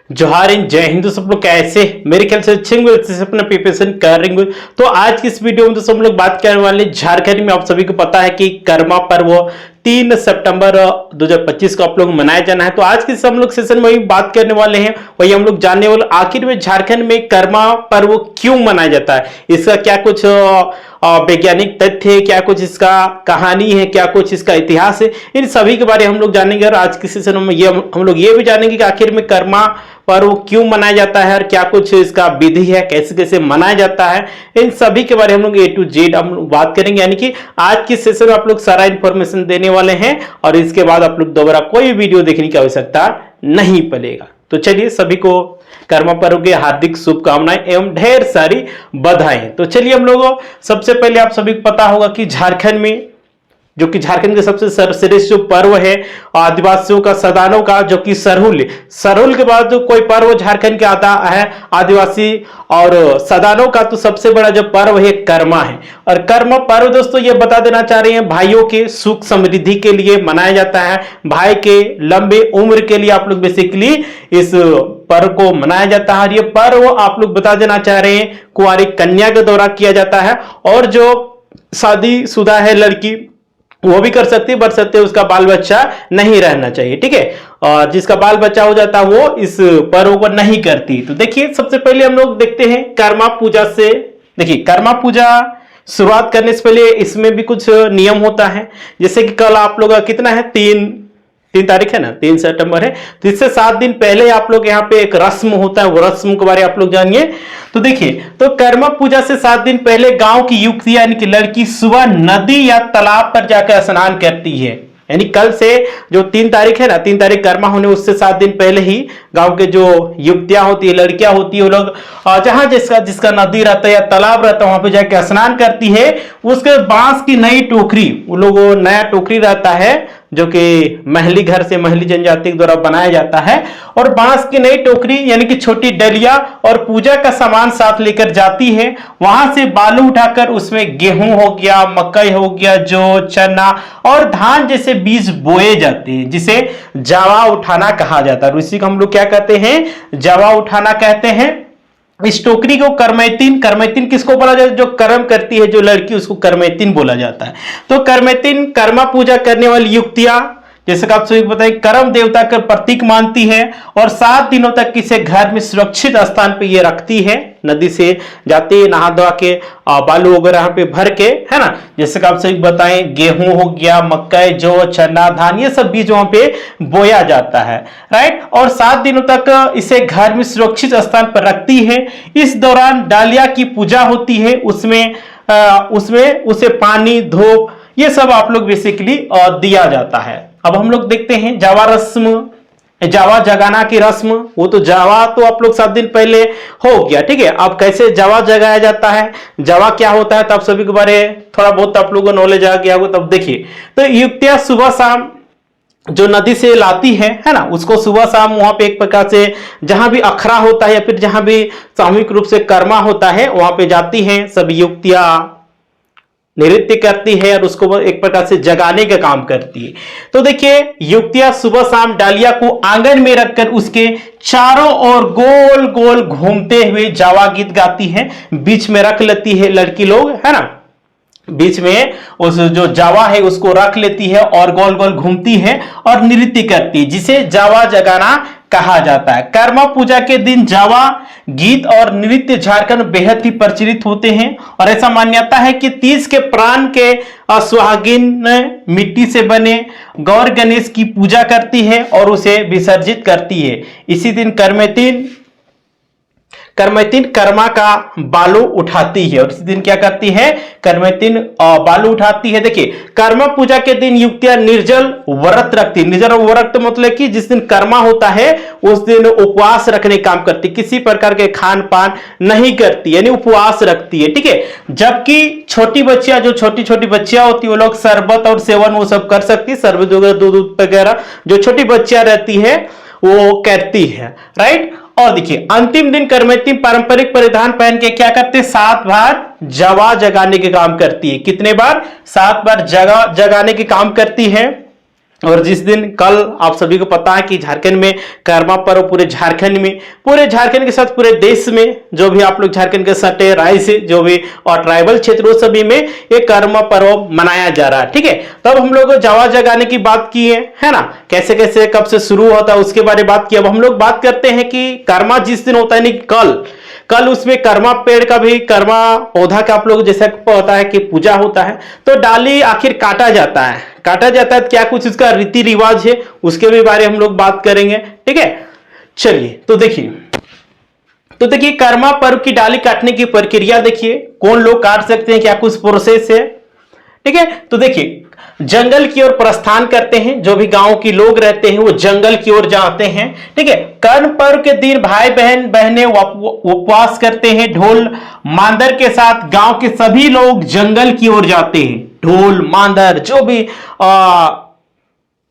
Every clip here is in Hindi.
जोहार इन जय हिंद। सब लोग कैसे, मेरे ख्याल से अच्छे होंगे, अपना प्रिपरेशन कर रहे होंगे। तो आज की इस वीडियो में तो सब लोग बात करने वाले झारखंड में। आप सभी को पता है कि कर्मा पर्व 3 सितंबर 2025 को आप लोग मनाया जाना है। तो आज के हम लोग सेशन में वही बात करने वाले हैं, वही हम लोग जानने वाले आखिर में झारखंड में कर्मा पर्व क्यों मनाया जाता है, इसका क्या कुछ वैज्ञानिक तथ्य है, क्या कुछ इसका कहानी है, क्या कुछ इसका इतिहास है, इन सभी के बारे में हम लोग जानेंगे। और आज के सेशन में ये हम लोग ये भी जानेंगे कि आखिर में कर्मा पर्व क्यों मनाया जाता है और क्या कुछ इसका विधि है, कैसे कैसे मनाया जाता है, इन सभी के बारे में हम लोग A to Z हम लोग बात करेंगे। यानी कि आज के सेशन में आप लोग सारा इंफॉर्मेशन देने वाले हैं और इसके बाद आप लोग दोबारा कोई वीडियो देखने की आवश्यकता नहीं पड़ेगा। तो चलिए, सभी को कर्मा पर्व की हार्दिक शुभकामनाएं एवं ढेर सारी बधाई। तो चलिए हम लोग, सबसे पहले आप सभी को पता होगा कि झारखंड में, जो कि झारखंड के सबसे सर्वश्रेष्ठ जो पर्व है आदिवासियों का, सदानों का, जो कि सरहुल के बाद जो कोई पर्व झारखंड के आता है आदिवासी और सदानों का, तो सबसे बड़ा जो पर्व है कर्मा है। और कर्मा पर्व दोस्तों ये बता देना चाह रहे हैं, भाइयों के सुख समृद्धि के लिए मनाया जाता है, भाई के लंबे उम्र के लिए आप लोग बेसिकली इस पर्व को मनाया जाता है। और ये पर्व आप लोग बता देना चाह रहे हैं कुंवारी कन्या के द्वारा किया जाता है, और जो शादीशुदा है लड़की वो भी कर सकती है, बट सत्य उसका बाल बच्चा नहीं रहना चाहिए, ठीक है। और जिसका बाल बच्चा हो जाता है वो इस पर्व को नहीं करती। तो देखिए, सबसे पहले हम लोग देखते हैं कर्मा पूजा से। देखिए, कर्मा पूजा शुरुआत करने से पहले इसमें भी कुछ नियम होता है। जैसे कि कल आप लोग कितना है, 3 तारीख है ना, 3 सितंबर है, तो इससे 7 दिन पहले आप लोग यहाँ पे एक रस्म होता है, वो रस्म के बारे में आप लोग जानिए। तो देखिए, तो कर्मा पूजा से 7 दिन पहले गांव की युवती यानी कि लड़की सुबह नदी या तालाब पर जाकर स्नान करती है। यानी कल से जो 3 तारीख है ना, 3 तारीख कर्मा होने उससे 7 दिन पहले ही गांव के जो युवतियां होती है, लड़कियां होती है, वो लोग जहां जिसका नदी रहता है या तालाब रहता है वहां पे जाके स्नान करती है। उसके बांस की नई टोकरी, वो लोग नया टोकरी रहता है जो कि महली घर से, महली जनजाति के द्वारा बनाया जाता है, और बांस की नई टोकरी यानी कि छोटी डलिया और पूजा का सामान साथ लेकर जाती है। वहां से बालू उठाकर उसमें गेहूं हो गया, मकई हो गया, जौ, चना और धान जैसे बीज बोए जाते हैं, जिसे जावा उठाना कहा जाता है। इसी को हम लोग क्या कहते हैं, जावा उठाना कहते हैं। इस टोकरी को करमैतिन किसको बोला जाता है, जो कर्म करती है जो लड़की, उसको करमैतिन बोला जाता है। तो करमैतिन कर्मा पूजा करने वाली युक्तियां, जैसे कि आप सभी बताएं, कर्म देवता का प्रतीक मानती है और 7 दिनों तक इसे घर में सुरक्षित स्थान पे ये रखती है। नदी से जाती है, नहा धोआ के बालू वगैरह पे भर के, है ना। जैसे कि आप सभी बताएं, गेहूं हो गया, मकई, जौ, चना, धान, ये सब बीज वहां पे बोया जाता है, राइट। और 7 दिनों तक इसे घर में सुरक्षित स्थान पर रखती है। इस दौरान डालिया की पूजा होती है, उसमें उसे पानी, धूप, ये सब आप लोग बेसिकली दिया जाता है। अब हम लोग देखते हैं जावा रस्म, जावा जगाना की रस्म। वो तो जावा तो आप लोग 7 दिन पहले हो गया, ठीक है। अब कैसे जावा जगाया जाता है, जावा क्या होता है, तब सभी के बारे थोड़ा बहुत आप लोगों को नॉलेज आ गया होगा। तब देखिए, तो युक्तियां सुबह शाम जो नदी से लाती है ना, उसको सुबह शाम वहां पे एक प्रकार से जहां भी अखड़ा होता है या फिर जहां भी सामूहिक रूप से कर्मा होता है वहां पे जाती हैं सभी युक्तियां, नृत्य करती है और उसको एक प्रकार से जगाने का काम करती है। तो देखिए, युक्तियां सुबह शाम डालिया को आंगन में रखकर उसके चारों ओर गोल गोल घूमते हुए जावा गीत गाती है। बीच में रख लेती है लड़की लोग, है ना, बीच में उस जो जावा है उसको रख लेती है और गोल गोल घूमती है और नृत्य करती है, जिसे जावा जगाना कहा जाता है। कर्मा पूजा के दिन जावा गीत और नृत्य झारखंड बेहद ही प्रचलित होते हैं। और ऐसा मान्यता है कि 30 के प्राण के सुहागिन मिट्टी से बने गौर गणेश की पूजा करती है और उसे विसर्जित करती है। इसी दिन करमैतिन कर्मा का बालू उठाती है, और इसी दिन क्या करती है, करमैतिन बालू उठाती है। देखिए, कर्मा पूजा के दिन युक्तियां निर्जल व्रत रखती है। निर्जल व्रत मतलब कि जिस दिन कर्मा होता है उस दिन उपवास रखने काम करती, किसी प्रकार के खान पान नहीं करती, यानी उपवास रखती है, ठीक है। जबकि छोटी बच्चियां, जो छोटी छोटी बच्चियां होती है, वो लोग शरबत और सेवन वो सब कर सकती है, शरबत वगैरह, दूध वगैरह जो छोटी बच्चियां रहती है वो करती है, राइट। और देखिए, अंतिम दिन करमैतिन पारंपरिक परिधान पहन के क्या करते हैं, 7 बार जावा जगाने के काम करती है। कितने बार, 7 बार जगाने के काम करती है। और जिस दिन कल आप सभी को पता है कि झारखंड में कर्मा पर्व पूरे झारखंड के साथ पूरे देश में जो भी आप लोग झारखंड के सटे राय से जो भी और ट्राइबल क्षेत्रों सभी में ये कर्मा पर्व मनाया जा रहा है। ठीक है, तब हम लोग जावा जगाने की बात की है ना, कैसे कैसे कब से शुरू होता है उसके बारे में बात की। अब हम लोग बात करते हैं कि कर्मा जिस दिन होता है नहीं कल उसमें कर्मा पेड़ का भी कर्मा पौधा का आप लोग जैसा पता है कि पूजा होता है, तो डाली आखिर काटा जाता है क्या कुछ उसका रीति रिवाज है उसके भी बारे में हम लोग बात करेंगे। ठीक है, चलिए तो देखिए कर्मा पर्व की डाली काटने की प्रक्रिया देखिए, कौन लोग काट सकते हैं, क्या कुछ प्रोसेस है। ठीक है, तो देखिए जंगल की ओर प्रस्थान करते हैं, जो भी गांव के लोग रहते हैं वो जंगल की ओर जाते हैं। ठीक है, कर्म पर्व के दिन भाई बहनें उपवास करते हैं, ढोल मांदर के साथ गांव के सभी लोग जंगल की ओर जाते हैं। ढोल मांदर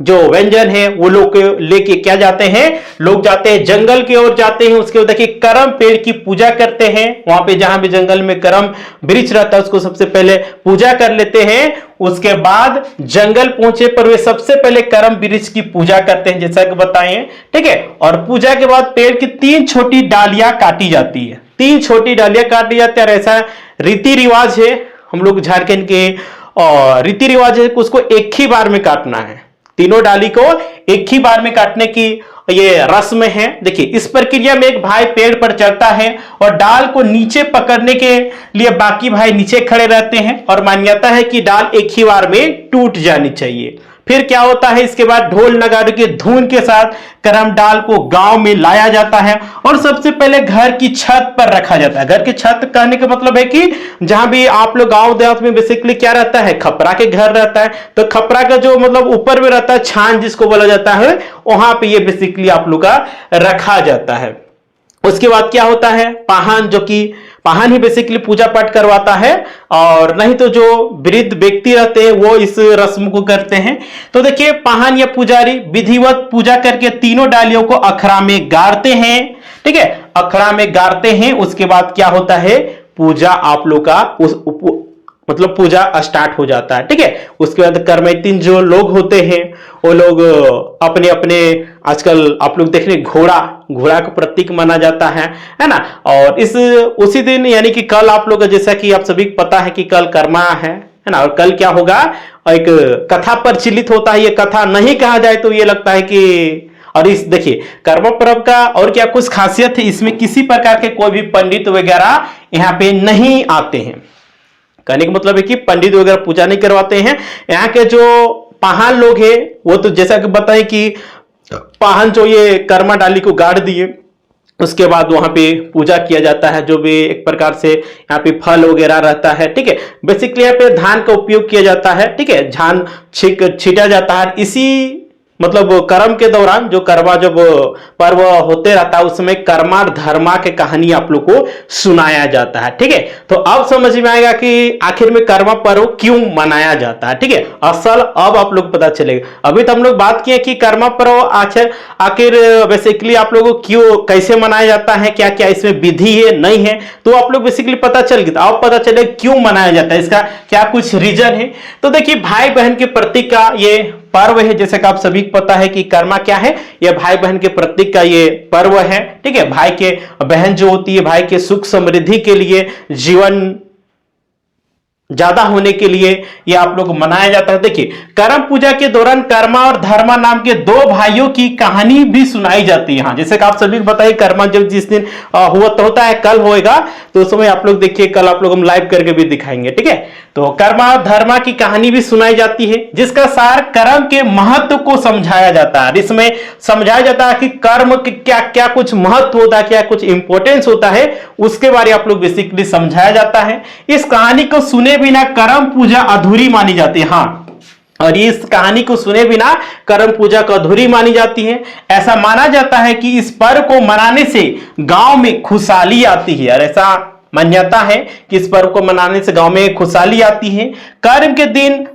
जो व्यंजन है वो लोग लेके क्या जाते हैं, लोग जाते हैं जंगल की ओर जाते हैं। उसके बाद देखिए करम पेड़ की पूजा करते हैं, वहां पे जहां भी जंगल में करम वृक्ष रहता है उसको सबसे पहले पूजा कर लेते हैं। उसके बाद जंगल पहुंचे पर वे सबसे पहले करम वृक्ष की पूजा करते हैं जैसा कि बताए। ठीक है, और पूजा के बाद पेड़ की 3 छोटी डालियां काटी जाती है, 3 छोटी डालियां काटी जाती है। और ऐसा रीति रिवाज है हम लोग झारखंड के, और रीति रिवाज है उसको एक ही बार में काटना है, तीनों डाली को एक ही बार में काटने की ये रस्म है। देखिए इस प्रक्रिया में एक भाई पेड़ पर चढ़ता है और डाल को नीचे पकड़ने के लिए बाकी भाई नीचे खड़े रहते हैं, और मान्यता है कि डाल एक ही बार में टूट जानी चाहिए। फिर क्या होता है, इसके बाद ढोल नगाड़े के धुन के साथ करम डाल को गांव में लाया जाता है और सबसे पहले घर की छत पर रखा जाता है। घर की छत कहने का मतलब है कि जहां भी आप लोग गांव देहात में बेसिकली क्या रहता है, खपरा के घर रहता है, तो खपरा का जो मतलब ऊपर में रहता है छान जिसको बोला जाता है, वहां पे ये बेसिकली आप लोग का रखा जाता है। उसके बाद क्या होता है, पाहन, जो कि पाहन ही बेसिकली पूजा पाठ करवाता है, और नहीं तो जो वृद्ध व्यक्ति रहते हैं वो इस रस्म को करते हैं। तो देखिए पाहन या पुजारी विधिवत पूजा करके तीनों डालियों को अखड़ा में गाड़ते हैं। ठीक है, अखड़ा में गाड़ते हैं। उसके बाद क्या होता है, पूजा आप लोग का मतलब पूजा स्टार्ट हो जाता है। ठीक है, उसके बाद कर्मैतिन जो लोग होते हैं वो लोग अपने अपने, आजकल आप लोग देख रहे घोड़ा का प्रतीक माना जाता है ना। और उसी दिन यानी कि कल आप लोग जैसा कि आप सभी को पता है कि कल कर्मा है ना, और कल क्या होगा, एक कथा प्रचलित होता है। ये कथा नहीं कहा जाए तो ये लगता है कि, और इस देखिए कर्म पर्व का और क्या कुछ खासियत है, इसमें किसी प्रकार के कोई भी पंडित वगैरह यहाँ पे नहीं आते हैं। कहने का मतलब है कि पंडित वगैरह पूजा नहीं करवाते हैं। यहाँ के जो पाहन लोग हैं वो तो जैसा कि बताए कि पाहन जो ये कर्मा डाली को गाड़ दिए, उसके बाद वहां पे पूजा किया जाता है, जो भी एक प्रकार से यहाँ पे फल वगैरह रहता है। ठीक है, बेसिकली यहाँ पे धान का उपयोग किया जाता है। ठीक है, धान छीटा जाता है। इसी मतलब कर्म के दौरान जो कर्मा जब पर्व होते रहता है उसमें कर्मा धर्मा के कहानी आप लोग को सुनाया जाता है। ठीक है, तो अब समझ में आएगा कि आखिर में कर्मा पर्व क्यों मनाया जाता है। ठीक है, असल अब आप लोग पता चलेगा। अभी तो हम लोग बात किए कि कर्मा पर्व आखिर बेसिकली आप लोगों को क्यों कैसे मनाया जाता है, क्या क्या इसमें विधि है नहीं है, तो आप लोग बेसिकली पता चल गया। अब पता चले क्यों मनाया जाता है, इसका क्या कुछ रीजन है। तो देखिए भाई बहन के प्रतीक का ये पर्व है, जैसे कि आप सभी को पता है कि कर्मा क्या है, यह भाई बहन के प्रतीक का ये पर्व है। ठीक है, भाई के बहन जो होती है भाई के सुख समृद्धि के लिए, जीवन ज्यादा होने के लिए यह आप लोग मनाया जाता है। देखिए कर्म पूजा के दौरान कर्मा और धर्मा नाम के 2 भाइयों की कहानी भी सुनाई जाती है। हाँ, जैसे कि आप सभी को बताइए कर्मा जब जिस दिन होता है, कल होएगा, तो उस समय आप लोग देखिए, कल आप लोग हम लाइव करके भी दिखाएंगे। ठीक है, तो कर्मा और धर्मा की कहानी भी सुनाई जाती है, जिसका सार कर्म के महत्व को समझाया जाता है। इसमें समझाया जाता है कि कर्म के क्या क्या कुछ महत्व होता है, क्या कुछ इंपॉर्टेंस होता है, उसके बारे में आप लोग बेसिकली समझाया जाता है। इस कहानी को सुने बिना कर्म पूजा अधूरी मानी जाती है। हाँ, और इस कहानी को सुने बिना कर्म पूजा को अधूरी मानी जाती है। ऐसा माना जाता है कि इस पर्व को मनाने से गांव में खुशहाली आती है, और ऐसा मान्यता है कि इस पर्व को मनाने से गांव में खुशहाली आती है। कर्म के दिन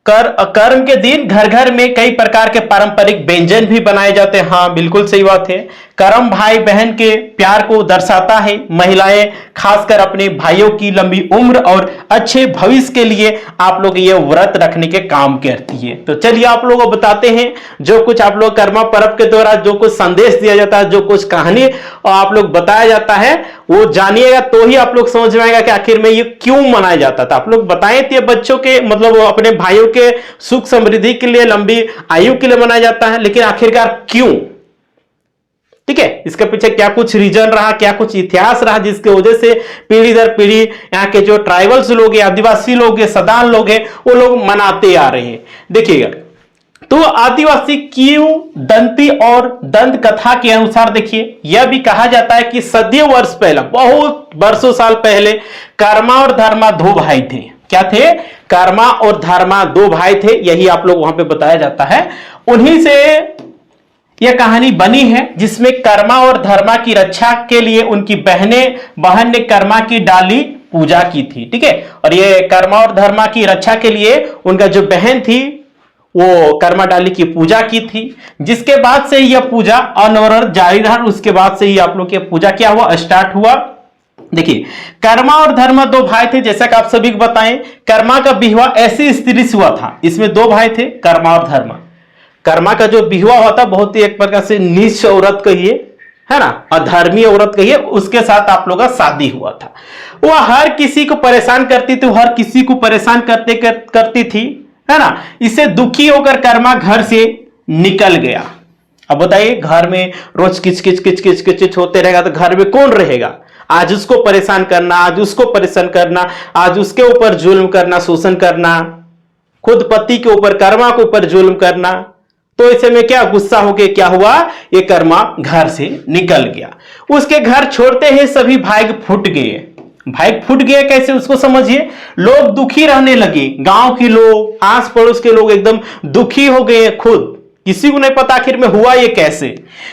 कर्म के दिन घर घर में कई प्रकार के पारंपरिक व्यंजन भी बनाए जाते हैं। हाँ, बिल्कुल सही बात है। कर्म भाई बहन के प्यार को दर्शाता है। महिलाएं खासकर अपने भाइयों की लंबी उम्र और अच्छे भविष्य के लिए आप लोग ये व्रत रखने के काम करती है। तो चलिए आप लोगों को बताते हैं जो कुछ आप लोग कर्मा पर्व के दौरान जो कुछ संदेश दिया जाता है, जो कुछ कहानी आप लोग बताया जाता है, वो जानिएगा तो ही आप लोग समझ में आएगा कि आखिर में ये क्यों मनाया जाता था। आप लोग बताएं तो ये बच्चों के मतलब अपने भाइयों के सुख समृद्धि के लिए, लंबी आयु के लिए मनाया जाता है, लेकिन आखिरकार क्यों? ठीक है, इसके पीछे क्या कुछ रीजन रहा, क्या कुछ इतिहास रहा जिसकी वजह से पीढ़ी दर पीढ़ी यहाँ के जो ट्राइबल्स लोग हैं, आदिवासी लोग हैं, सदान लोग हैं, वो लोग मनाते आ रहे हैं। देखिएगा तो आदिवासी क्यों दंती और दंत कथा के अनुसार देखिए यह भी कहा जाता है कि सदियों वर्ष पहले, बहुत वर्षों साल पहले कर्मा और धर्मा दो भाई थे। क्या थे? कर्मा और धर्मा दो भाई थे, यही आप लोग वहां पे बताया जाता है। उन्हीं से यह कहानी बनी है जिसमें कर्मा और धर्मा की रक्षा के लिए उनकी बहन ने कर्मा की डाली पूजा की थी। ठीक है, और ये कर्मा और धर्मा की रक्षा के लिए उनका जो बहन थी वो कर्मा डाली की पूजा की थी, जिसके बाद से यह पूजा अनवरत जारी रहा। उसके बाद से ही आप लोग की पूजा क्या हुआ, स्टार्ट हुआ। देखिए कर्मा और धर्मा दो भाई थे, जैसा कि आप सभी को बताएं। कर्मा का विवाह ऐसी स्त्री से हुआ था, इसमें दो भाई थे कर्मा और धर्मा। कर्मा का जो विवाह होता बहुत ही एक प्रकार से नीच औरत कहिए, है ना, अधर्मी औरत कहिए, उसके साथ आप लोग का शादी हुआ था। वह हर किसी को परेशान करती थी, हर किसी को परेशान करती थी, है ना। इससे दुखी होकर कर्मा घर से निकल गया। अब बताइए घर में रोज किच होते रहेगा तो घर में कौन रहेगा? आज उसको परेशान करना, आज उसको परेशान करना, आज उसके ऊपर जुल्म करना, शोषण करना, खुद पति के ऊपर कर्मा के ऊपर जुल्म करना। तो ऐसे में क्या गुस्सा होके क्या हुआ, ये कर्मा घर से निकल गया। उसके घर छोड़ते ही सभी भाई फूट गए। भाई फूट गए कैसे उसको समझिए। लोग दुखी रहने लगे, गांव के लोग, आस पड़ोस के लोग एकदम दुखी हो गए। खुद किसी को नहीं पता आखिर में हुआ ये कैसे।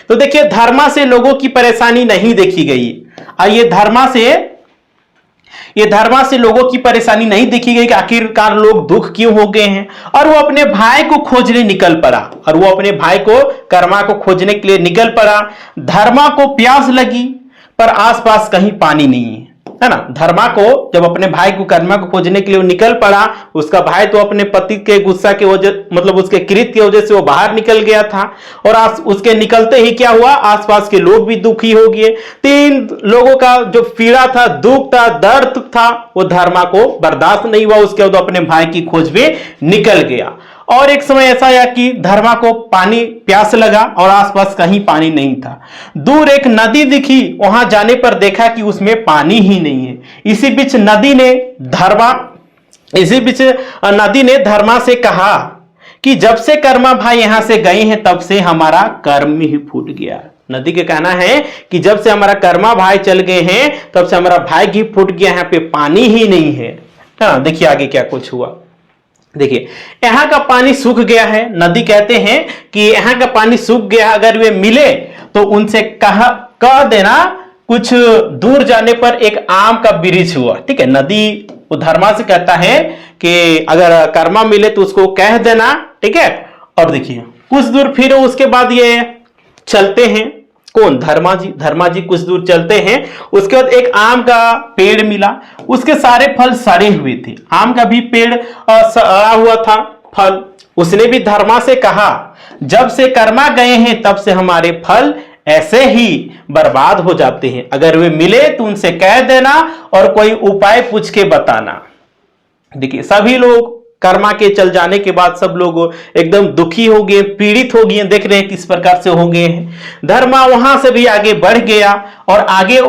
तो देखिए धर्मा से लोगों की परेशानी नहीं देखी गई, और ये धर्मा से लोगों की परेशानी नहीं देखी गई कि आखिरकार लोग दुख क्यों हो गए हैं। और वो अपने भाई को खोजने निकल पड़ा, और वो अपने भाई को कर्मा को खोजने के लिए निकल पड़ा। धर्मा को प्यास लगी पर आसपास कहीं पानी नहीं है ना। धर्मा को जब अपने भाई को कर्मा को खोजने के लिए निकल पड़ा, उसका भाई तो अपने पति के गुस्सा की वजह मतलब उसके कृत्य की वजह से वो बाहर निकल गया था, और उसके निकलते ही क्या हुआ, आसपास के लोग भी दुखी हो गए। तीन लोगों का जो पीड़ा था, दुख था, दर्द था, वो धर्मा को बर्दाश्त नहीं हुआ। उसके बाद अपने भाई की खोज में निकल गया। और एक समय ऐसा आया कि धर्मा को पानी प्यास लगा और आसपास कहीं पानी नहीं था। दूर एक नदी दिखी, वहां जाने पर देखा कि उसमें पानी ही नहीं है। इसी बीच नदी ने धर्मा से कहा कि जब से कर्मा भाई यहां से गए हैं तब से हमारा कर्म ही फूट गया। नदी के कहना है कि जब से हमारा कर्मा भाई चल गए हैं तब से हमारा भाई ही फूट गया, यहाँ पे पानी ही नहीं है। हाँ देखिए आगे क्या कुछ हुआ। देखिए यहाँ का पानी सूख गया है। नदी कहते हैं कि यहाँ का पानी सूख गया, अगर वे मिले तो उनसे कह देना कुछ दूर जाने पर एक आम का वृक्ष हुआ। ठीक है, नदी वो धर्मा से कहता है कि अगर कर्मा मिले तो उसको कह देना। ठीक है, और देखिए कुछ दूर फिर उसके बाद ये चलते हैं, कौन, धर्मा जी कुछ दूर चलते हैं। उसके बाद एक आम का पेड़ मिला, उसके सारे फल सड़े हुए थे। आम का भी पेड़ सड़ा हुआ था फल। उसने भी धर्मा से कहा जब से कर्मा गए हैं तब से हमारे फल ऐसे ही बर्बाद हो जाते हैं, अगर वे मिले तो उनसे कह देना और कोई उपाय पूछ के बताना। देखिए सभी लोग कर्मा के चल जाने के बाद सब लोग एकदम दुखी हो गए, पीड़ित हो गए, देख रहे हैं किस प्रकार से हो गए हैं। धर्मा वहां से भी आगे बढ़ गया और आगे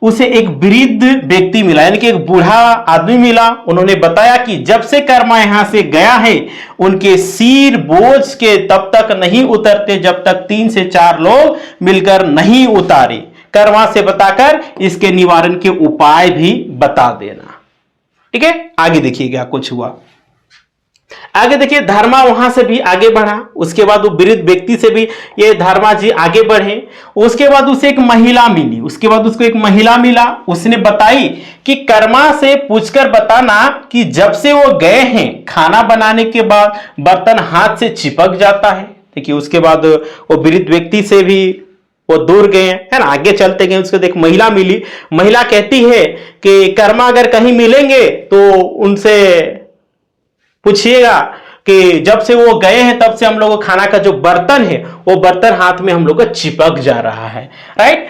उसे एक वृद्ध व्यक्ति मिला, यानी कि एक बूढ़ा आदमी मिला। उन्होंने बताया कि जब से कर्मा यहां से गया है उनके सिर बोझ के तब तक नहीं उतरते जब तक 3 से 4 लोग मिलकर नहीं उतारे। कर्मा से बताकर इसके निवारण के उपाय भी बता देना। ठीक है, आगे देखिए क्या कुछ हुआ। आगे देखिए धर्मा वहां से भी आगे बढ़ा। उसके बाद वो वृद्ध व्यक्ति से भी ये धर्मा जी आगे बढ़े। उसके बाद उसे एक महिला मिली, उसको एक महिला मिला। उसने बताई कि कर्मा से पूछकर बताना कि जब से वो गए हैं खाना बनाने के बाद बर्तन हाथ से चिपक जाता है। देखिए उसके बाद वो वृद्ध व्यक्ति से भी वो दूर गए है ना, आगे चलते गए, उसको एक महिला मिली। महिला कहती है कि कर्मा अगर कहीं मिलेंगे तो उनसे पूछिएगा कि जब से वो गए हैं तब से हम लोग खाना का जो बर्तन है वो बर्तन हाथ में हम लोग को चिपक जा रहा है। राइट,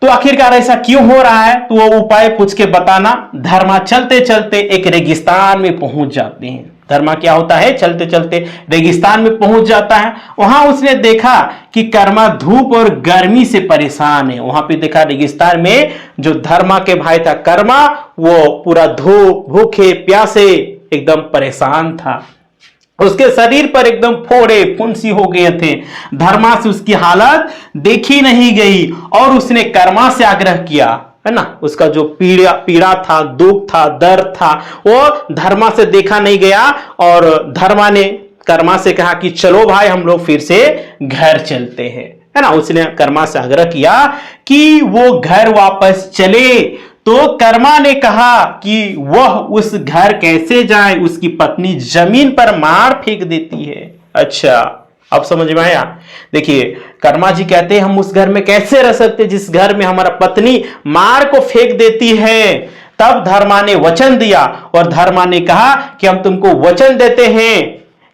तो आखिरकार ऐसा क्यों हो रहा है, तो वो उपाय पूछ के बताना। धर्मा चलते चलते एक रेगिस्तान में पहुंच जाते हैं। धर्मा क्या होता है, चलते चलते रेगिस्तान में पहुंच जाता है। वहां उसने देखा कि कर्मा धूप और गर्मी से परेशान है। वहां पे देखा रेगिस्तान में जो धर्मा के भाई था कर्मा, वो पूरा धूप भूखे प्यासे एकदम परेशान था। उसके शरीर पर एकदम फोड़े फुंसी हो गए थे। धर्मा से उसकी हालत देखी नहीं गई और उसने कर्मा से आग्रह किया, है ना, उसका जो पीड़ा था, दुख था, दर्द था, वो धर्मा से देखा नहीं गया। और धर्मा ने कर्मा से कहा कि चलो भाई हम लोग फिर से घर चलते हैं, है ना। उसने कर्मा से आग्रह किया कि वो घर वापस चले। तो कर्मा ने कहा कि वह उस घर कैसे जाए, उसकी पत्नी जमीन पर मार फेंक देती है। अच्छा, अब समझ में आया। देखिए कर्मा जी कहते हैं हम उस घर में कैसे रह सकते जिस घर में हमारा पत्नी मार को फेंक देती है। तब धर्मा ने वचन दिया और धर्मा ने कहा कि हम तुमको वचन देते हैं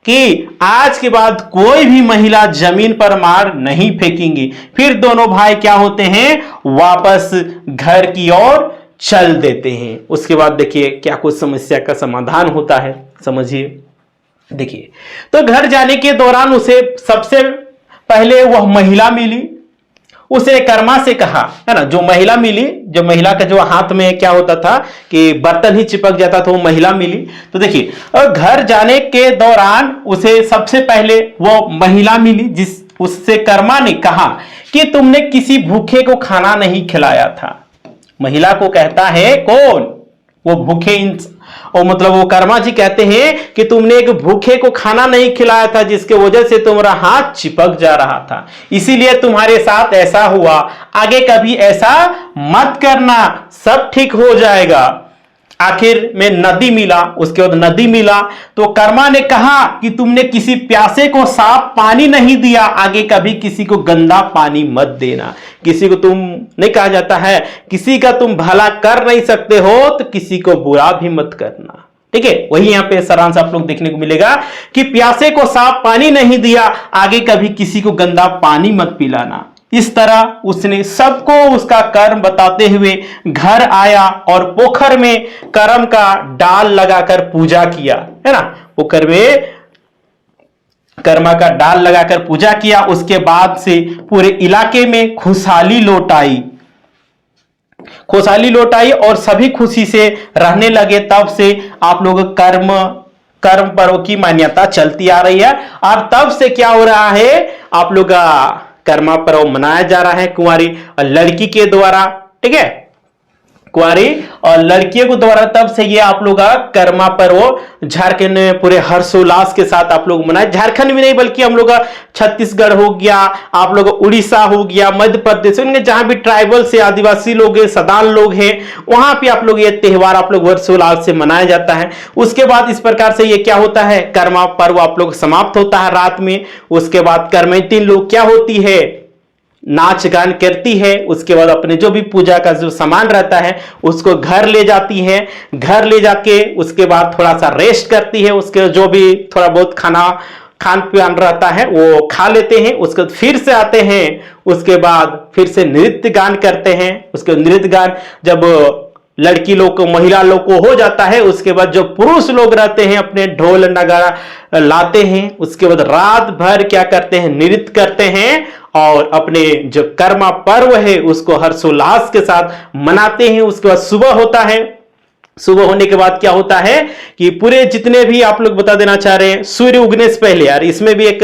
कि आज के बाद कोई भी महिला जमीन पर मार नहीं फेंकेंगी। फिर दोनों भाई क्या होते हैं, वापस घर की ओर चल देते हैं। उसके बाद देखिए क्या कुछ समस्या का समाधान होता है, समझिए। देखिए तो घर जाने के दौरान उसे सबसे पहले वह महिला मिली। उसे कर्मा से कहा, है ना, जो महिला मिली, जो महिला का जो हाथ में क्या होता था कि बर्तन ही चिपक जाता था, वो महिला मिली। तो देखिए घर जाने के दौरान उसे सबसे पहले वो महिला मिली, जिस उससे कर्मा ने कहा कि तुमने किसी भूखे को खाना नहीं खिलाया था। महिला को कहता है कौन, वो भूखे और मतलब वो कर्मा जी कहते हैं कि तुमने एक भूखे को खाना नहीं खिलाया था जिसके वजह से तुम्हारा हाथ चिपक जा रहा था, इसीलिए तुम्हारे साथ ऐसा हुआ। आगे कभी ऐसा मत करना, सब ठीक हो जाएगा। आखिर में नदी मिला। उसके बाद नदी मिला तो कर्मा ने कहा कि तुमने किसी प्यासे को साफ पानी नहीं दिया, आगे कभी किसी को गंदा पानी मत देना। किसी को तुम नहीं कहा जाता है, किसी का तुम भला कर नहीं सकते हो तो किसी को बुरा भी मत करना। ठीक है, वही यहां पे सारांश आप लोग देखने को मिलेगा कि प्यासे को साफ पानी नहीं दिया, आगे कभी किसी को गंदा पानी मत पिलाना। इस तरह उसने सबको उसका कर्म बताते हुए घर आया और पोखर में कर्म का डाल लगाकर पूजा किया, है ना। पोखर में कर्मा का डाल लगाकर पूजा किया। उसके बाद से पूरे इलाके में खुशहाली लौट आई, खुशहाली लौट आई और सभी खुशी से रहने लगे। तब से आप लोग कर्म पर्व की मान्यता चलती आ रही है। और तब से क्या हो रहा है, आप लोग कर्मा पर्व मनाया जा रहा है कुंवारी लड़की के द्वारा। ठीक है, कुंवारी और लड़कियों को द्वारा तब से ये आप लोग कर्मा पर्व झारखंड में पूरे हर्षोल्लास के साथ आप लोग मनाए। झारखंड में नहीं बल्कि हम लोग छत्तीसगढ़ हो गया, आप लोग उड़ीसा हो गया, मध्य प्रदेश, उनके जहां भी ट्राइबल से आदिवासी लोग हैं, सदान लोग हैं, वहां पे आप लोग ये त्योहार आप लोग हर्षोल्लास से मनाया जाता है। उसके बाद इस प्रकार से ये क्या होता है, कर्मा पर्व आप लोग समाप्त होता है रात में। उसके बाद कर्मैती लोग क्या होती है, नाच गान करती है। उसके बाद अपने जो भी पूजा का जो सामान रहता है उसको घर ले जाती है। घर ले जाके उसके बाद थोड़ा सा रेस्ट करती है, उसके जो भी थोड़ा बहुत खान पान रहता है वो खा लेते हैं। उसके बाद फिर से आते हैं, उसके बाद फिर से नृत्य गान करते हैं। उसके नृत्य गान जब लड़की लोग को, महिला लोग को हो जाता है, उसके बाद जो पुरुष लोग रहते हैं अपने ढोल नगाड़ा लाते हैं। उसके बाद रात भर क्या करते हैं, नृत्य करते हैं और अपने जो कर्मा पर्व है उसको हर्षोल्लास के साथ मनाते हैं। उसके बाद सुबह होता है। सुबह होने के बाद क्या होता है कि पूरे जितने भी आप लोग बता देना चाह रहे हैं, सूर्य उगने से पहले, यार इसमें भी एक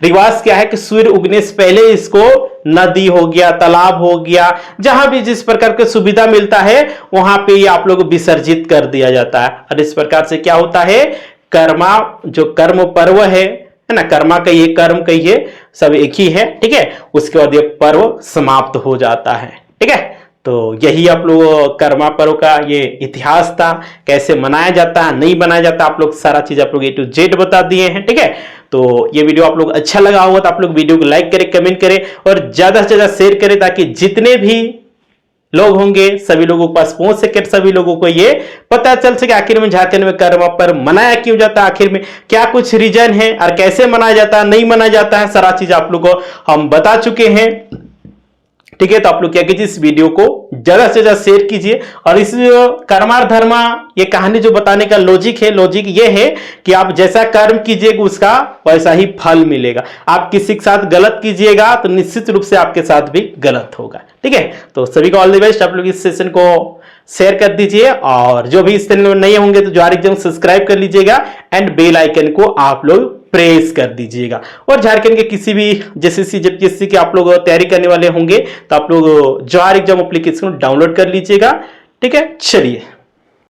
रिवाज क्या है कि सूर्य उगने से पहले इसको नदी हो गया, तालाब हो गया, जहां भी जिस प्रकार की सुविधा मिलता है वहां पे ये आप लोग विसर्जित कर दिया जाता है। और इस प्रकार से क्या होता है, कर्मा जो कर्म पर्व है ना, कर्मा का ये कर्म कहिए सब एक ही है। ठीक है, उसके बाद ये पर्व समाप्त हो जाता है। ठीक है, तो यही आप लोग कर्मा पर्व का ये इतिहास था, कैसे मनाया जाता है, नहीं मनाया जाता, आप लोग सारा चीज आप लोग A to Z बता दिए हैं। ठीक है, तो ये वीडियो आप लोग अच्छा लगा होगा तो आप लोग वीडियो को लाइक करें, कमेंट करें और ज्यादा से ज्यादा शेयर करें, ताकि जितने भी लोग होंगे सभी लोगों के पास पहुंच सके, सभी लोगों को ये पता चल सके आखिर में झारखंड में कर्मा पर्व मनाया क्यों जाता है, आखिर में क्या कुछ रीजन है और कैसे मनाया जाता है, नहीं मनाया जाता है, सारा चीज आप लोगों को हम बता चुके हैं। ठीक है, तो आप लोग क्या कीजिए, इस वीडियो को ज्यादा से ज्यादा शेयर कीजिए। और इस कर्मा धर्मा ये कहानी जो बताने का लॉजिक है, लॉजिक ये है कि आप जैसा कर्म कीजिएगा उसका वैसा ही फल मिलेगा। आप किसी के साथ गलत कीजिएगा तो निश्चित रूप से आपके साथ भी गलत होगा। ठीक है, तो सभी को ऑल द बेस्ट। आप लोग इस सेशन को शेयर कर दीजिए और जो भी इस चैनल में नए होंगे तो जोहार एग्जाम सब्सक्राइब कर लीजिएगा एंड बेल आइकन को आप लोग प्रेस कर दीजिएगा। और झारखंड के किसी भी जेसीसी जेपीएससी के आप लोग तैयारी करने वाले होंगे तो आप लोग जोहार एग्जाम एप्लीकेशन डाउनलोड कर लीजिएगा। ठीक है, चलिए।